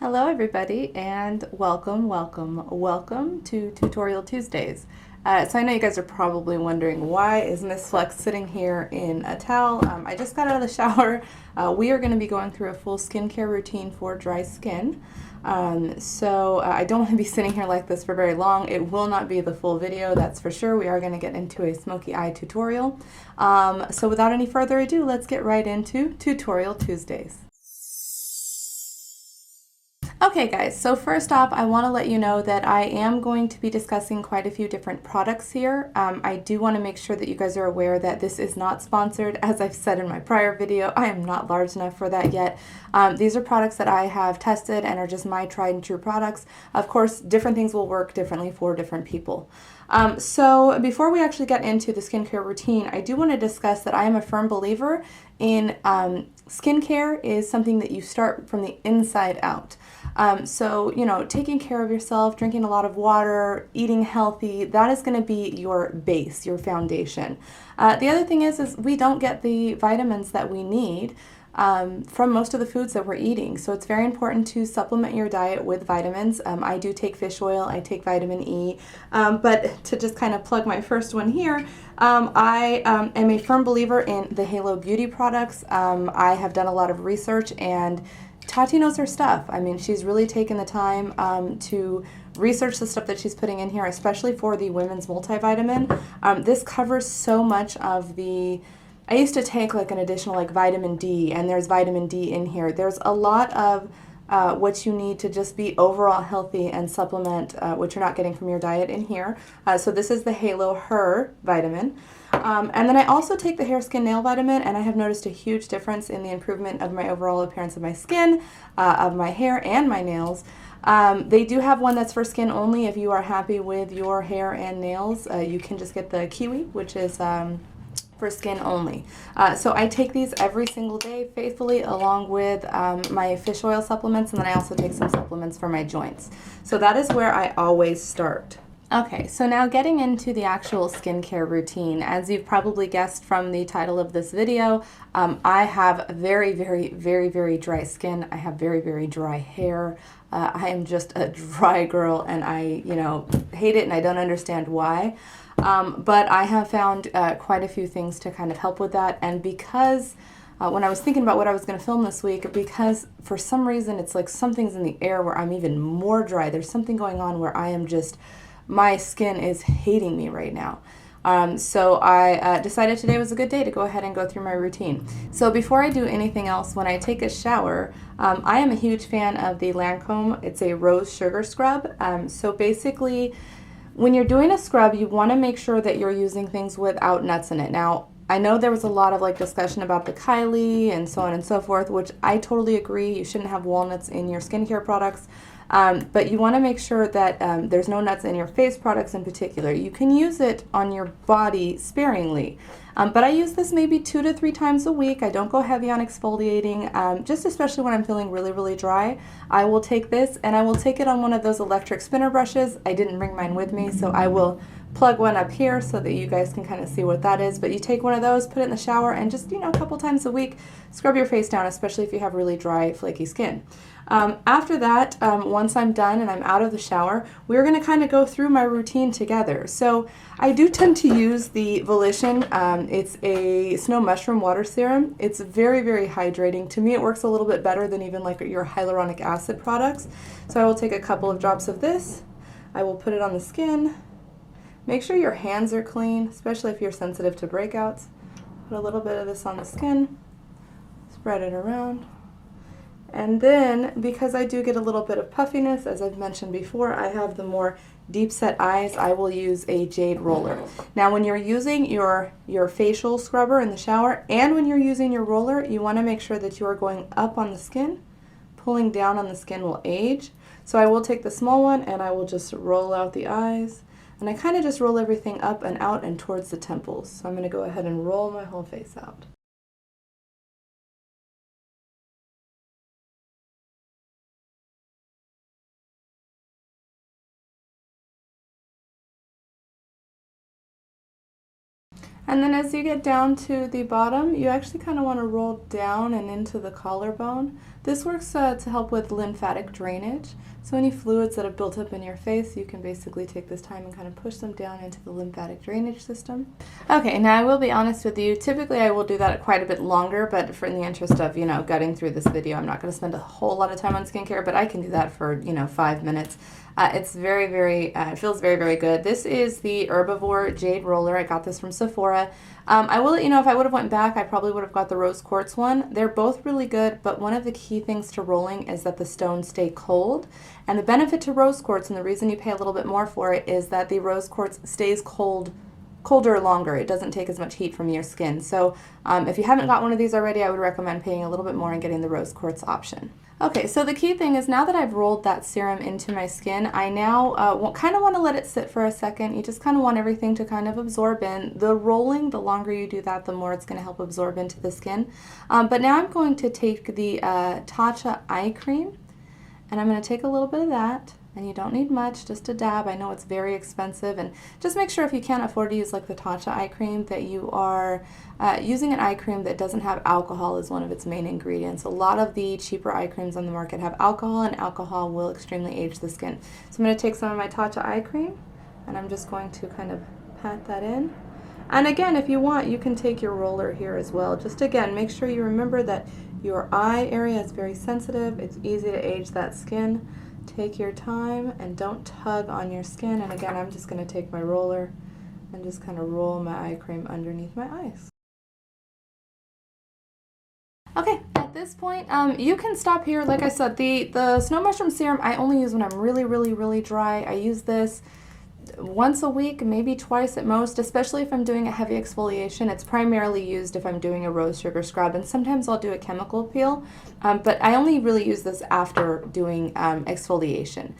Hello everybody and welcome to Tutorial Tuesdays. So I know you guys are probably wondering, why is Miss Flex sitting here in a towel? I just got out of the shower. We are going to be going through a full skincare routine for dry skin. So I don't want to be sitting here like this for very long. It will not be the full video, that's for sure. We are going to get into a smoky eye tutorial. So without any further ado, let's get right into Tutorial Tuesdays. Okay guys, so first off, I want to let you know that I am going to be discussing quite a few different products here. I do want to make sure that you guys are aware that this is not sponsored. As I've said in my prior video, I am not large enough for that yet. These are products that I have tested and are just my tried and true products. Of course, different things will work differently for different people. So before we actually get into the skincare routine, I do want to discuss that I am a firm believer in skincare is something that you start from the inside out. So, you know, taking care of yourself, drinking a lot of water, eating healthy, that is going to be your base, your foundation. The other thing is we don't get the vitamins that we need from most of the foods that we're eating. So it's very important to supplement your diet with vitamins. I do take fish oil, I take vitamin E, but to just kind of plug my first one here, I am a firm believer in the Halo Beauty products. I have done a lot of research, and Tati knows her stuff. I mean, she's really taken the time to research the stuff that she's putting in here, especially for the women's multivitamin. This covers so much of the... I used to take like an additional like vitamin D, and there's vitamin D in here. There's a lot of what you need to just be overall healthy and supplement what you're not getting from your diet in here. So this is the Halo Her vitamin. And then I also take the hair, skin, nail vitamin, and I have noticed a huge difference in the improvement of my overall appearance of my skin, of my hair, and my nails. They do have one that's for skin only. If you are happy with your hair and nails, you can just get the Kiwi, which is for skin only. So I take these every single day faithfully, along with my fish oil supplements, and then I also take some supplements for my joints. So that is where I always start. Okay, so now getting into the actual skincare routine. As you've probably guessed from the title of this video, I have very dry skin. I have very dry hair. I am just a dry girl, and I, hate it, and I don't understand why. But I have found quite a few things to kind of help with that. And because when I was thinking about what I was going to film this week, because for some reason it's like something's in the air where I'm even more dry. There's something going on where I am just... my skin is hating me right now. So I decided today was a good day to go ahead and go through my routine. So before I do anything else, when I take a shower, I am a huge fan of the Lancome. It's a rose sugar scrub. So basically, when you're doing a scrub, you want to make sure that you're using things without nuts in it. Now, I know there was a lot of like discussion about the Kylie and so on and so forth, which I totally agree. You shouldn't have walnuts in your skincare products. But you want to make sure that there's no nuts in your face products in particular. You can use it on your body sparingly. But I use this maybe 2 to 3 times a week. I don't go heavy on exfoliating, just especially when I'm feeling really dry. I will take this, and I will take it on one of those electric spinner brushes. I didn't bring mine with me, so I will plug one up here so that you guys can kind of see what that is. But you take one of those, put it in the shower, and just, a couple times a week, scrub your face down, especially if you have really dry, flaky skin. After that, once I'm done and I'm out of the shower, we're going to kind of go through my routine together. So I do tend to use the Volition. It's a snow mushroom water serum. It's very hydrating. To me, it works a little bit better than even like your hyaluronic acid products. So I will take a couple of drops of this. I will put it on the skin. Make sure your hands are clean, especially if you're sensitive to breakouts. Put a little bit of this on the skin. Spread it around. And then, because I do get a little bit of puffiness, as I've mentioned before, I have the more deep set eyes, I will use a Jade roller. Now, when you're using your facial scrubber in the shower, and when you're using your roller, you want to make sure that you are going up on the skin. Pulling down on the skin will age. So I will take the small one, and I will just roll out the eyes. And I kind of just roll everything up and out and towards the temples. So I'm going to go ahead and roll my whole face out. And then as you get down to the bottom, you actually kind of want to roll down and into the collarbone. This works to help with lymphatic drainage. So any fluids that have built up in your face, you can basically take this time and kind of push them down into the lymphatic drainage system. Okay, now I will be honest with you, typically I will do that quite a bit longer, but in the interest of, gutting through this video, I'm not going to spend a whole lot of time on skincare, but I can do that for, 5 minutes. It's very, it feels very, very good. This is the Herbivore Jade Roller. I got this from Sephora. I will let you know, if I would have went back, I probably would have got the rose quartz one. They're both really good, but one of the key things to rolling is that the stones stay cold. And the benefit to rose quartz, and the reason you pay a little bit more for it, is that the rose quartz stays colder longer. It doesn't take as much heat from your skin. So if you haven't got one of these already, I would recommend paying a little bit more and getting the rose quartz option. Okay, so the key thing is, now that I've rolled that serum into my skin, I now kind of want to let it sit for a second. You just kind of want everything to kind of absorb in. The rolling, the longer you do that, the more it's going to help absorb into the skin. But now I'm going to take the Tatcha eye cream, and I'm going to take a little bit of that. And you don't need much, just a dab. I know it's very expensive, and just make sure if you can't afford to use like the Tatcha eye cream that you are using an eye cream that doesn't have alcohol as one of its main ingredients. A lot of the cheaper eye creams on the market have alcohol, and alcohol will extremely age the skin. So I'm going to take some of my Tatcha eye cream, and I'm just going to kind of pat that in. And again, if you want, you can take your roller here as well. Just again, make sure you remember that your eye area is very sensitive. It's easy to age that skin. Take your time and don't tug on your skin. And again, I'm just going to take my roller and just kind of roll my eye cream underneath my eyes. Okay, at this point, you can stop here. Like I said, the snow mushroom serum I only use when I'm really dry. I use this once a week, maybe twice at most, especially if I'm doing a heavy exfoliation. It's primarily used if I'm doing a rose sugar scrub, and sometimes I'll do a chemical peel, but I only really use this after doing exfoliation.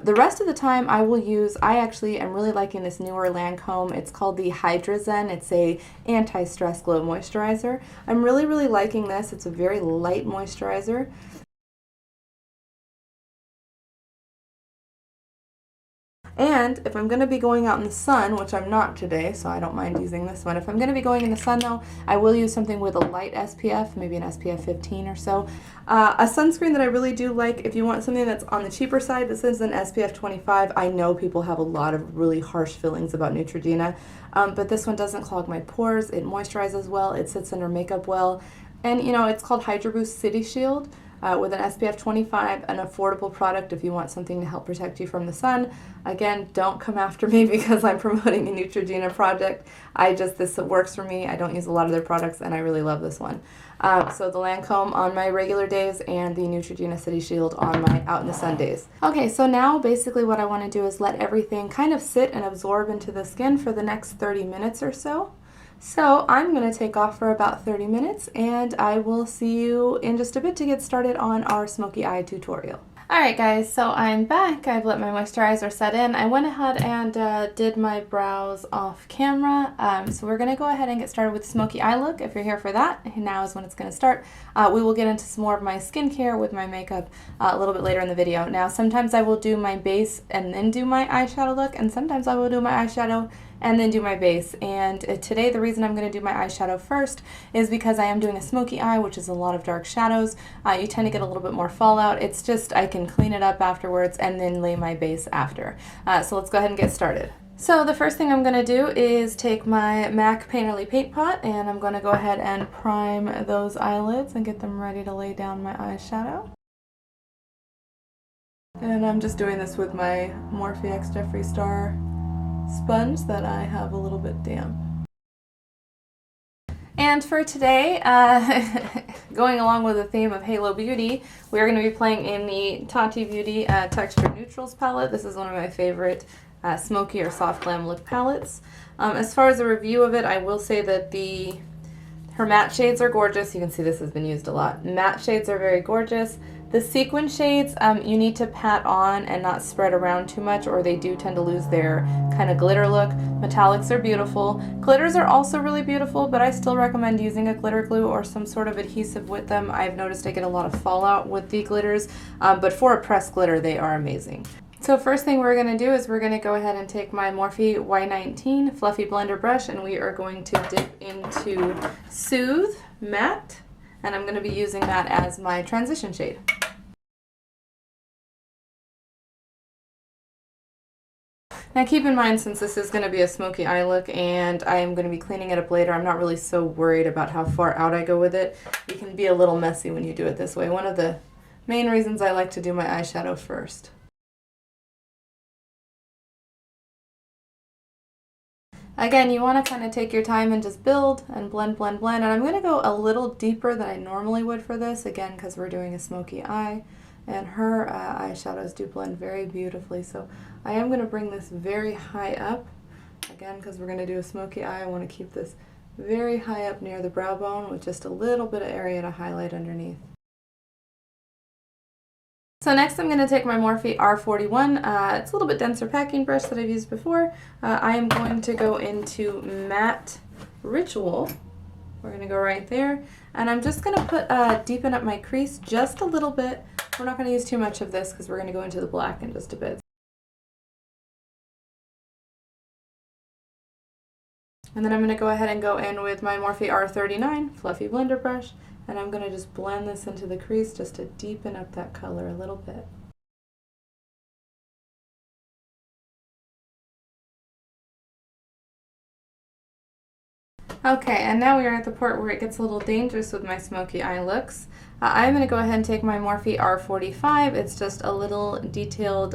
The rest of the time I actually am really liking this newer Lancome. It's called the Hydra. It's a anti-stress glow moisturizer. I'm really liking this. It's a very light moisturizer. And if I'm going to be going out in the sun, which I'm not today, so I don't mind using this one. If I'm going to be going in the sun, though, I will use something with a light SPF, maybe an SPF 15 or so. A sunscreen that I really do like, if you want something that's on the cheaper side, this is an SPF 25. I know people have a lot of really harsh feelings about Neutrogena, but this one doesn't clog my pores. It moisturizes well. It sits under makeup well. And, it's called Hydra Boost City Shield. With an SPF 25, an affordable product if you want something to help protect you from the sun. Again, don't come after me because I'm promoting a Neutrogena product. This works for me. I don't use a lot of their products, and I really love this one. So the Lancome on my regular days and the Neutrogena City Shield on my out in the sun days. Okay, so now basically what I want to do is let everything kind of sit and absorb into the skin for the next 30 minutes or so. So I'm going to take off for about 30 minutes, and I will see you in just a bit to get started on our Smoky Eye tutorial. Alright guys, so I'm back. I've let my moisturizer set in. I went ahead and did my brows off camera. So we're going to go ahead and get started with the Smoky Eye look. If you're here for that, now is when it's going to start. We will get into some more of my skincare with my makeup a little bit later in the video. Now sometimes I will do my base and then do my eyeshadow look, and sometimes I will do my eyeshadow and then do my base. And today the reason I'm going to do my eyeshadow first is because I am doing a smoky eye, which is a lot of dark shadows. You tend to get a little bit more fallout. It's just I can clean it up afterwards and then lay my base after. So let's go ahead and get started. So the first thing I'm going to do is take my MAC Painterly Paint Pot, and I'm going to go ahead and prime those eyelids and get them ready to lay down my eyeshadow. And I'm just doing this with my Morphe X Jeffree Star sponge that I have a little bit damp. And for today, going along with the theme of Halo Beauty, we're going to be playing in the Tati Beauty Texture Neutrals palette. This is one of my favorite smoky or soft glam look palettes. As far as a review of it, I will say that her matte shades are gorgeous. You can see this has been used a lot. Matte shades are very gorgeous. The sequin shades, you need to pat on and not spread around too much, or they do tend to lose their kind of glitter look. Metallics are beautiful. Glitters are also really beautiful, but I still recommend using a glitter glue or some sort of adhesive with them. I've noticed I get a lot of fallout with the glitters, but for a pressed glitter, they are amazing. So first thing we're going to do is we're going to go ahead and take my Morphe Y19 Fluffy Blender Brush, and we are going to dip into Soothe Matte. and I'm going to be using that as my transition shade. Now keep in mind, since this is going to be a smoky eye look and I am going to be cleaning it up later, I'm not really so worried about how far out I go with it. You can be a little messy when you do it this way. One of the main reasons I like to do my eyeshadow first. Again, you want to kind of take your time and just build and blend, blend, blend. And I'm going to go a little deeper than I normally would for this, again, because we're doing a smoky eye. And her eyeshadows do blend very beautifully. So I am going to bring this very high up. Again, because we're going to do a smoky eye, I want to keep this very high up near the brow bone with just a little bit of area to highlight underneath. So next I'm going to take my Morphe R41. It's a little bit denser packing brush that I've used before. I am going to go into Matte Ritual. We're going to go right there. And I'm just going to put deepen up my crease just a little bit. We're not going to use too much of this because we're going to go into the black in just a bit. And then I'm going to go ahead and go in with my Morphe R39 Fluffy Blender Brush. And I'm going to just blend this into the crease just to deepen up that color a little bit. Okay, and now we are at the part where it gets a little dangerous with my smoky eye looks. I'm going to go ahead and take my Morphe R45. It's just a little detailed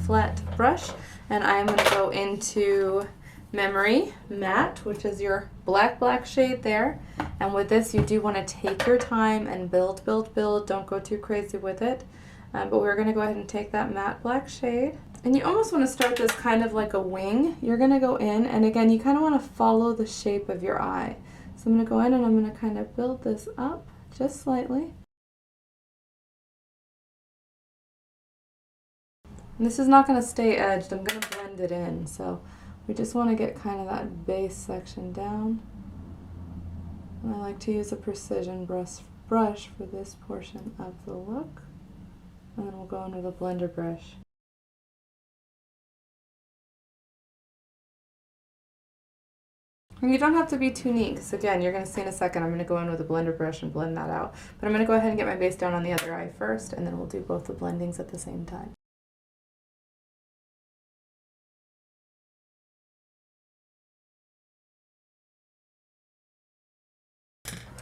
flat brush. And I'm going to go into Memory Matte, which is your black shade there. And with this, you do want to take your time and build, build, build. Don't go too crazy with it. But we're going to go ahead and take that matte black shade. And you almost want to start this kind of like a wing. You're going to go in, and again, you kind of want to follow the shape of your eye. So I'm going to go in and I'm going to kind of build this up just slightly. And this is not going to stay edged. I'm going to blend it in. So we just want to get kind of that base section down. And I like to use a precision brush for this portion of the look. And then we'll go in with a blender brush. And you don't have to be too neat, because again, you're going to see in a second, I'm going to go in with a blender brush and blend that out. But I'm going to go ahead and get my base down on the other eye first, and then we'll do both the blendings at the same time.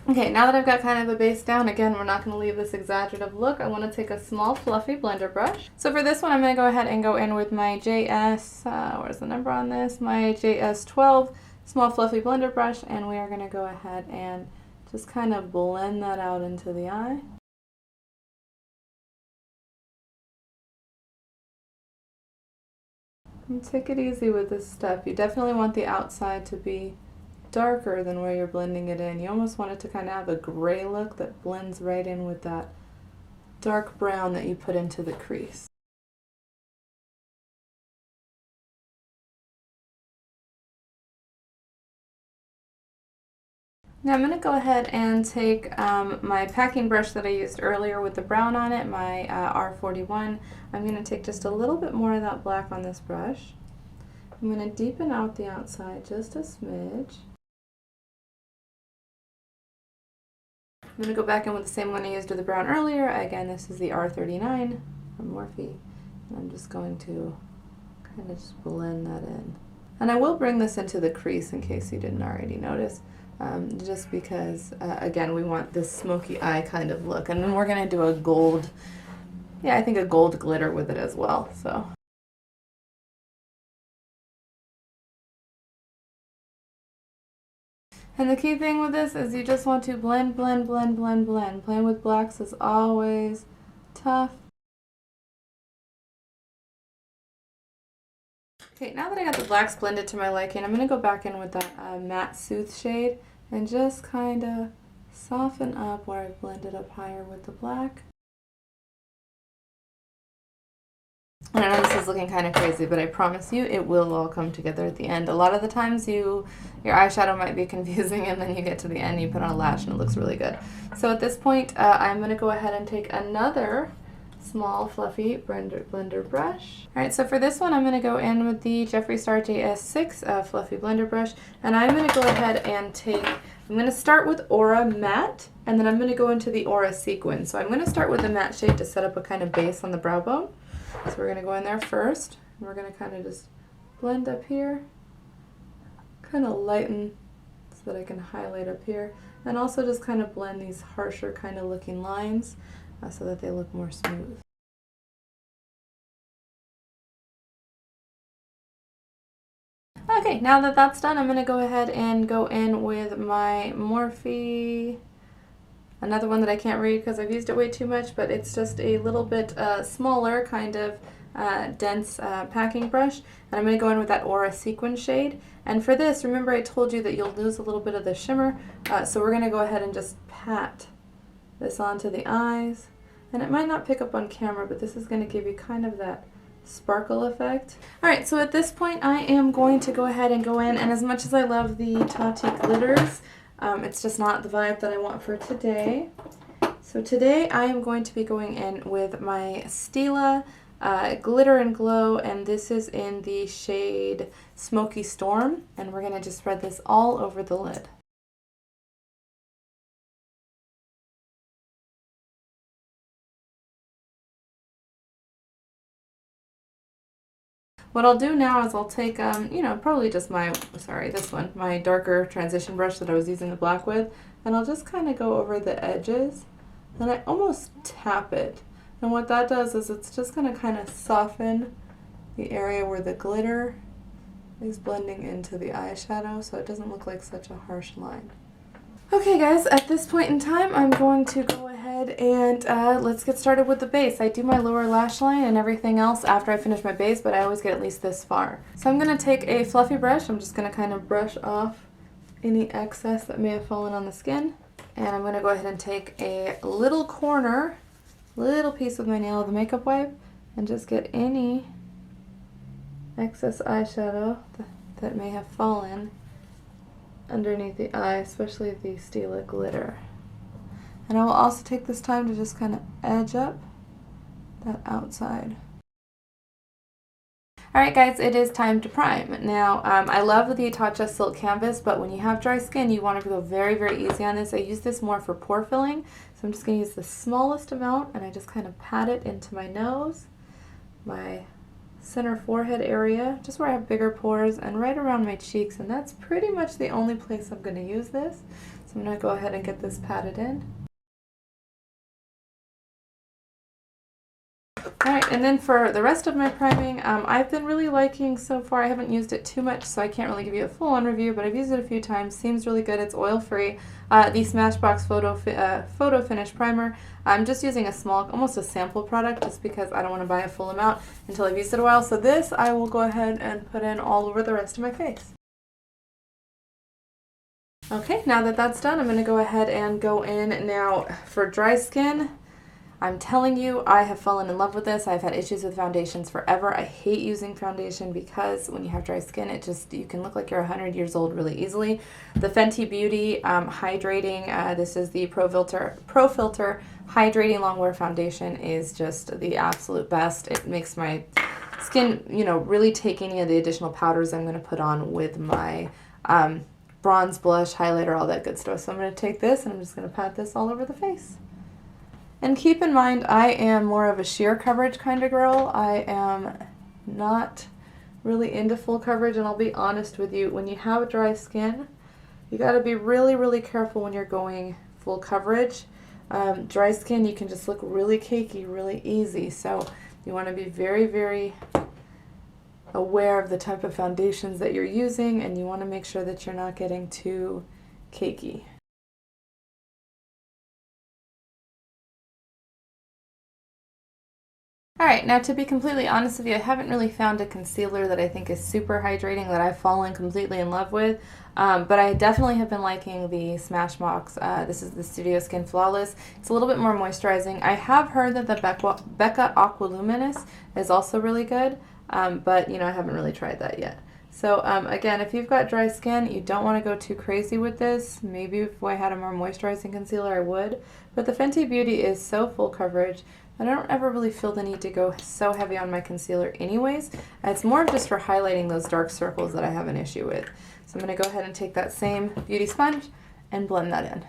Okay, now that I've got kind of a base down, again, we're not going to leave this exaggerative look. I want to take a small fluffy blender brush. So for this one, I'm going to go ahead and go in with my where's the number on this? My JS12 small fluffy blender brush, and we are going to go ahead and just kind of blend that out into the eye. And take it easy with this step. You definitely want the outside to be darker than where you're blending it in. You almost want it to kind of have a gray look that blends right in with that dark brown that you put into the crease. Now I'm going to go ahead and take my packing brush that I used earlier with the brown on it, my R41. I'm going to take just a little bit more of that black on this brush. I'm going to deepen out the outside just a smidge. I'm going to go back in with the same one I used with the brown earlier. Again, this is the R39 from Morphe. And I'm just going to kind of just blend that in. And I will bring this into the crease in case you didn't already notice. Just because, again, we want this smoky eye kind of look. And then we're going to do a gold, I think a gold glitter with it as well. So. And the key thing with this is you just want to blend, blend, blend, blend, blend. Playing with blacks is always tough. Okay, now that I got the blacks blended to my liking, I'm going to go back in with that matte Soothe shade and just kind of soften up where I've blended up higher with the black. And I know this is looking kind of crazy, but I promise you it will all come together at the end. A lot of the times your eyeshadow might be confusing and then you get to the end, you put on a lash and it looks really good. So at this point, I'm going to go ahead and take another small fluffy blender brush. Alright, so for this one I'm going to go in with the Jeffree Star JS6 fluffy blender brush, and I'm going to go ahead and I'm going to start with Aura Matte, and then I'm going to go into the Aura Sequin. So I'm going to start with the matte shade to set up a kind of base on the brow bone. So we're going to go in there first, and we're going to kind of just blend up here, kind of lighten so that I can highlight up here, and also just kind of blend these harsher kind of looking lines so that they look more smooth. Okay, now that that's done, I'm going to go ahead and go in with my Morphe, another one that I can't read because I've used it way too much, but it's just a little bit smaller, kind of dense packing brush. And I'm going to go in with that Aura Sequin shade. And for this, remember I told you that you'll lose a little bit of the shimmer, so we're going to go ahead and just pat this onto the eyes. And it might not pick up on camera, but this is going to give you kind of that sparkle effect. Alright, so at this point I am going to go ahead and go in, and as much as I love the Tati glitters, it's just not the vibe that I want for today. So today I am going to be going in with my Stila Glitter and Glow, and this is in the shade Smoky Storm, and we're going to just spread this all over the lid. What I'll do now is I'll take, you know, probably just my darker transition brush that I was using the black with, and I'll just kind of go over the edges, and I almost tap it. And what that does is it's just going to kind of soften the area where the glitter is blending into the eyeshadow, so it doesn't look like such a harsh line. Okay guys, at this point in time I'm going to go ahead and let's get started with the base. I do my lower lash line and everything else after I finish my base, but I always get at least this far. So I'm going to take a fluffy brush. I'm just going to kind of brush off any excess that may have fallen on the skin. And I'm going to go ahead and take a little piece with my nail of the makeup wipe and just get any excess eyeshadow that may have fallen underneath the eye, especially the Stila glitter. And I will also take this time to just kind of edge up that outside. Alright guys, it is time to prime. Now, I love the Tatcha Silk Canvas, but when you have dry skin, you want to go very, very easy on this. I use this more for pore filling, so I'm just going to use the smallest amount, and I just kind of pat it into my nose, my center forehead area, just where I have bigger pores, and right around my cheeks, and that's pretty much the only place I'm going to use this. So I'm going to go ahead and get this patted in. Alright, and then for the rest of my priming, I've been really liking so far. I haven't used it too much, so I can't really give you a full-on review, but I've used it a few times. Seems really good. It's oil-free. The Smashbox Photo Finish Primer. I'm just using a small, almost a sample product, just because I don't want to buy a full amount until I've used it a while. So this I will go ahead and put in all over the rest of my face. Okay, now that that's done, I'm going to go ahead and go in now for dry skin. I'm telling you, I have fallen in love with this. I've had issues with foundations forever. I hate using foundation because when you have dry skin, you can look like you're 100 years old really easily. The Fenty Beauty Hydrating, this is the Pro Filt'r Hydrating Longwear Foundation, is just the absolute best. It makes my skin, you know, really take any of the additional powders I'm going to put on with my bronze, blush, highlighter, all that good stuff. So I'm going to take this and I'm just going to pat this all over the face. And keep in mind, I am more of a sheer coverage kind of girl. I am not really into full coverage, and I'll be honest with you, when you have dry skin, you got to be really, really careful when you're going full coverage. Dry skin, you can just look really cakey, really easy, so you want to be very, very aware of the type of foundations that you're using, and you want to make sure that you're not getting too cakey. Alright, now to be completely honest with you, I haven't really found a concealer that I think is super hydrating that I've fallen completely in love with, but I definitely have been liking the Smashbox. This is the Studio Skin Flawless. It's a little bit more moisturizing. I have heard that the Becca Aqualuminous is also really good, but you know, I haven't really tried that yet. So again, if you've got dry skin, you don't want to go too crazy with this. Maybe if I had a more moisturizing concealer, I would. But the Fenty Beauty is so full coverage I don't ever really feel the need to go so heavy on my concealer anyways. It's more of just for highlighting those dark circles that I have an issue with. So I'm going to go ahead and take that same beauty sponge and blend that in.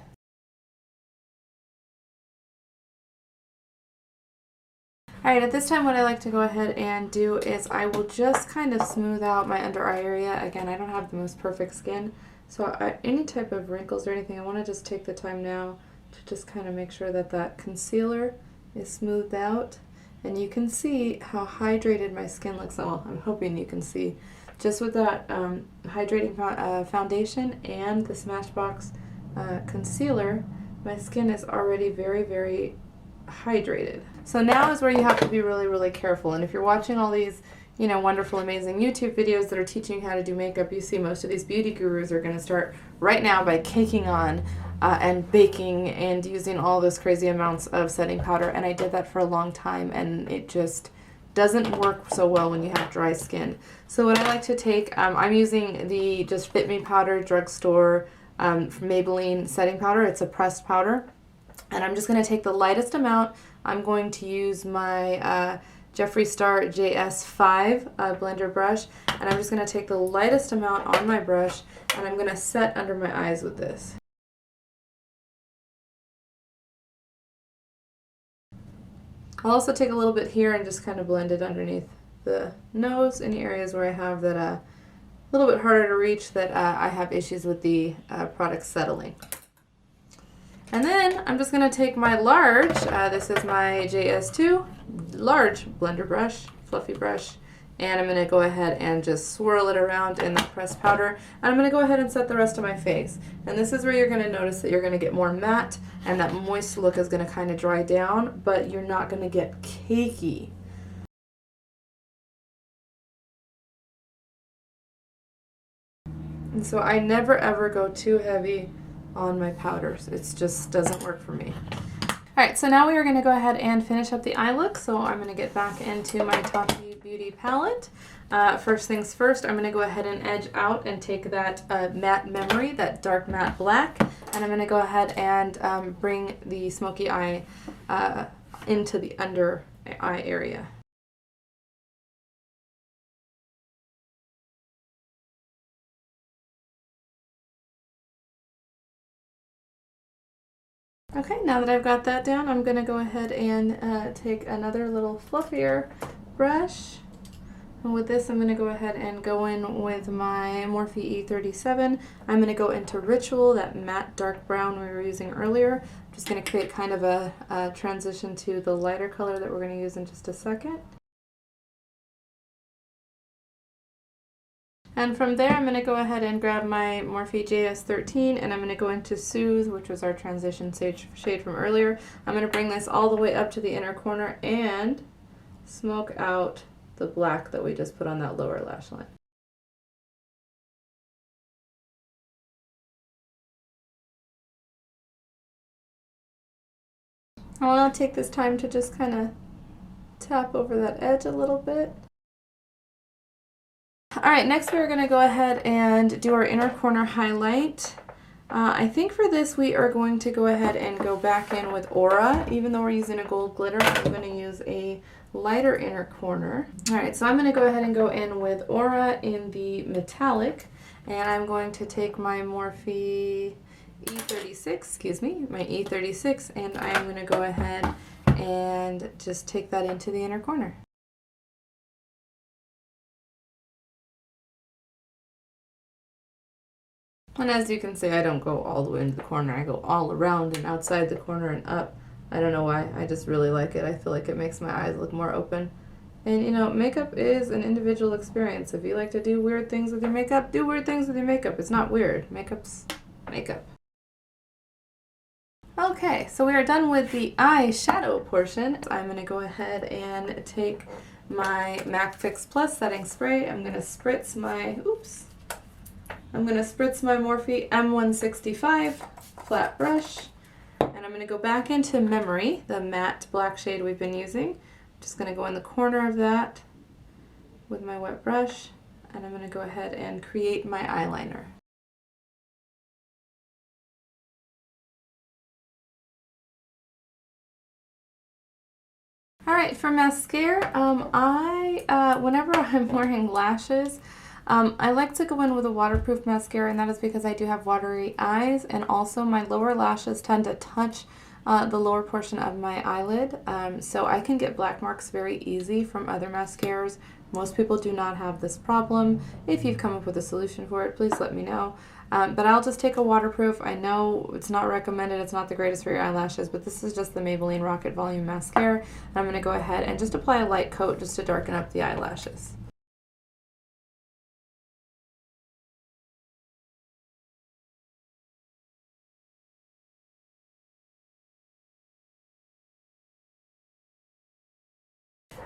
Alright, at this time what I like to go ahead and do is I will just kind of smooth out my under eye area. Again, I don't have the most perfect skin, so any type of wrinkles or anything, I want to just take the time now to just kind of make sure that that concealer is smoothed out. And you can see how hydrated my skin looks. Well, I'm hoping you can see. Just with that hydrating foundation and the Smashbox concealer, my skin is already very, very hydrated. So now is where you have to be really, really careful. And if you're watching all these, you know, wonderful, amazing YouTube videos that are teaching you how to do makeup, you see most of these beauty gurus are going to start right now by caking on and baking and using all those crazy amounts of setting powder. And I did that for a long time, and it just doesn't work so well when you have dry skin. So what I like to take, I'm using the just FitMe powder, drugstore, from Maybelline setting powder. It's a pressed powder. And I'm just going to take the lightest amount. I'm going to use my Jeffree Star JS5 blender brush, and I'm just going to take the lightest amount on my brush, and I'm going to set under my eyes with this. I'll also take a little bit here and just kind of blend it underneath the nose, any areas where I have that a little bit harder to reach, that I have issues with the product settling. And then I'm just going to take my large, this is my JS2 large blender brush, fluffy brush, and I'm going to go ahead and just swirl it around in that pressed powder. And I'm going to go ahead and set the rest of my face. And this is where you're going to notice that you're going to get more matte, and that moist look is going to kind of dry down, but you're not going to get cakey. And so I never ever go too heavy on my powders. It just doesn't work for me. Alright, so now we are going to go ahead and finish up the eye look. So I'm going to get back into my Tati Beauty palette. First things first, I'm going to go ahead and edge out and take that matte memory, that dark matte black, and I'm going to go ahead and bring the Smoky Eye into the under eye area. Okay, now that I've got that down, I'm going to go ahead and take another little fluffier brush. And with this, I'm going to go ahead and go in with my Morphe E37. I'm going to go into Ritual, that matte dark brown we were using earlier. I'm just going to create kind of a transition to the lighter color that we're going to use in just a second. And from there, I'm going to go ahead and grab my Morphe JS13, and I'm going to go into Soothe, which was our transition shade from earlier. I'm going to bring this all the way up to the inner corner and smoke out the black that we just put on that lower lash line. I want to take this time to just kind of tap over that edge a little bit. Alright, next we're going to go ahead and do our inner corner highlight. I think for this we are going to go ahead and go back in with Aura. Even though we're using a gold glitter, I'm going to use a lighter inner corner. Alright, so I'm going to go ahead and go in with Aura in the metallic, and I'm going to take my Morphe E36, my E36, and I'm going to go ahead and just take that into the inner corner. And as you can see, I don't go all the way into the corner. I go all around and outside the corner and up. I don't know why. I just really like it. I feel like it makes my eyes look more open. And you know, makeup is an individual experience. If you like to do weird things with your makeup, do weird things with your makeup. It's not weird. Makeup's makeup. Okay, so we are done with the eyeshadow portion. I'm going to go ahead and take my MAC Fix Plus setting spray. I'm going to spritz my, Morphe M165 flat brush, and I'm going to go back into Memory, the matte black shade we've been using. I'm just going to go in the corner of that with my wet brush, and I'm going to go ahead and create my eyeliner. Alright, for mascara, whenever I'm wearing lashes, I like to go in with a waterproof mascara, and that is because I do have watery eyes, and also my lower lashes tend to touch the lower portion of my eyelid, so I can get black marks very easy from other mascaras. Most people do not have this problem. If you've come up with a solution for it, please let me know. But I'll just take a waterproof. I know it's not recommended, it's not the greatest for your eyelashes, but this is just the Maybelline Rocket Volume Mascara. And I'm going to go ahead and just apply a light coat just to darken up the eyelashes.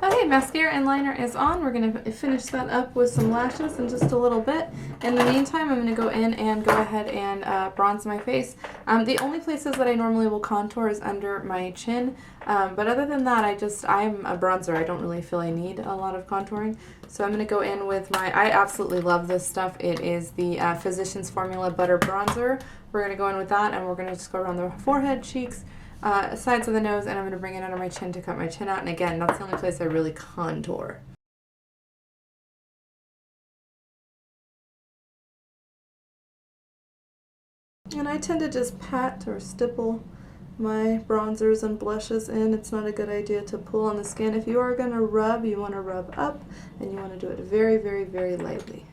Okay, mascara and liner is on. We're going to finish that up with some lashes in just a little bit. In the meantime, I'm going to go in and go ahead and bronze my face. The only places that I normally will contour is under my chin, but other than that, I'm a bronzer. I don't really feel I need a lot of contouring. So I'm going to go in with I absolutely love this stuff. It is the Physicians Formula Butter Bronzer. We're going to go in with that, and we're going to just go around the forehead, cheeks, sides of the nose, and I'm going to bring it under my chin to cut my chin out. And again, that's the only place I really contour. And I tend to just pat or stipple my bronzers and blushes in. It's not a good idea to pull on the skin. If you are going to rub, you want to rub up, and you want to do it very, very, very lightly.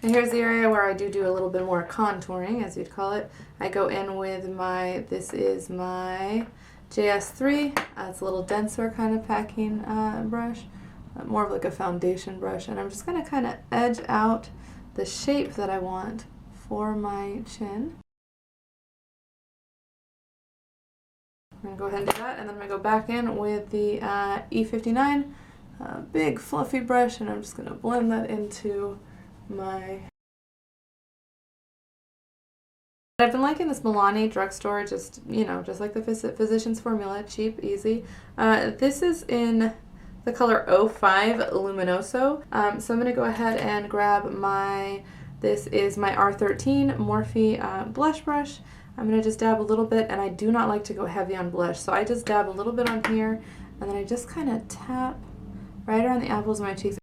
And here's the area where I do a little bit more contouring, as you'd call it. I go in with this is my JS3. It's a little denser kind of packing brush, more of like a foundation brush. And I'm just going to kind of edge out the shape that I want for my chin. I'm going to go ahead and do that, and then I'm going to go back in with the E59 big fluffy brush, and I'm just going to blend that into I've been liking this Milani drugstore, just like the Physicians Formula, cheap, easy. This is in the color 05 Luminoso. So I'm going to go ahead and grab this is my R13 Morphe blush brush. I'm going to just dab a little bit, and I do not like to go heavy on blush, so I just dab a little bit on here, and then I just kind of tap right around the apples of my cheeks.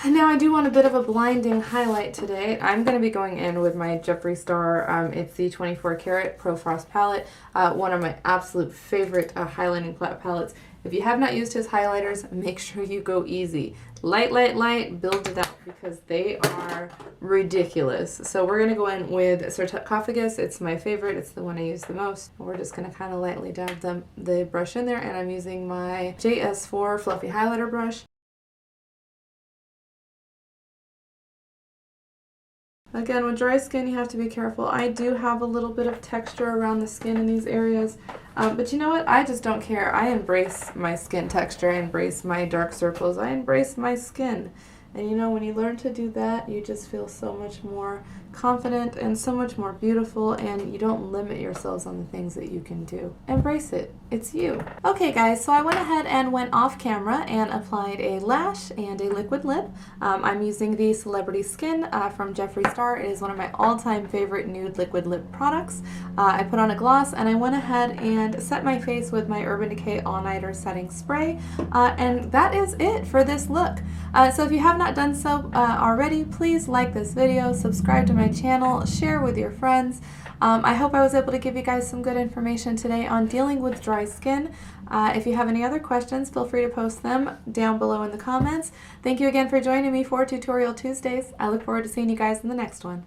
Now I do want a bit of a blinding highlight today. I'm going to be going in with my Jeffree Star. It's the 24 karat Pro Frost palette, one of my absolute favorite highlighting palettes. If you have not used his highlighters, make sure you go easy. Light, light, light, build it up, because they are ridiculous. So we're going to go in with Sarcophagus. It's my favorite. It's the one I use the most. We're just going to kind of lightly dab the brush in there, and I'm using my JS4 Fluffy Highlighter brush. Again, with dry skin, you have to be careful. I do have a little bit of texture around the skin in these areas, but you know what? I just don't care. I embrace my skin texture. I embrace my dark circles. I embrace my skin. And you know, when you learn to do that, you just feel so much more confident and so much more beautiful, and you don't limit yourselves on the things that you can do. Embrace it. It's you. Okay guys, so I went ahead and went off camera and applied a lash and a liquid lip. I'm using the Celebrity Skin from Jeffree Star. It is one of my all-time favorite nude liquid lip products. I put on a gloss, and I went ahead and set my face with my Urban Decay All Nighter Setting Spray, and that is it for this look. So if you have not done so already, please like this video, subscribe to my channel, share with your friends. I hope I was able to give you guys some good information today on dealing with dry skin. If you have any other questions, feel free to post them down below in the comments. Thank you again for joining me for Tutorial Tuesdays. I look forward to seeing you guys in the next one.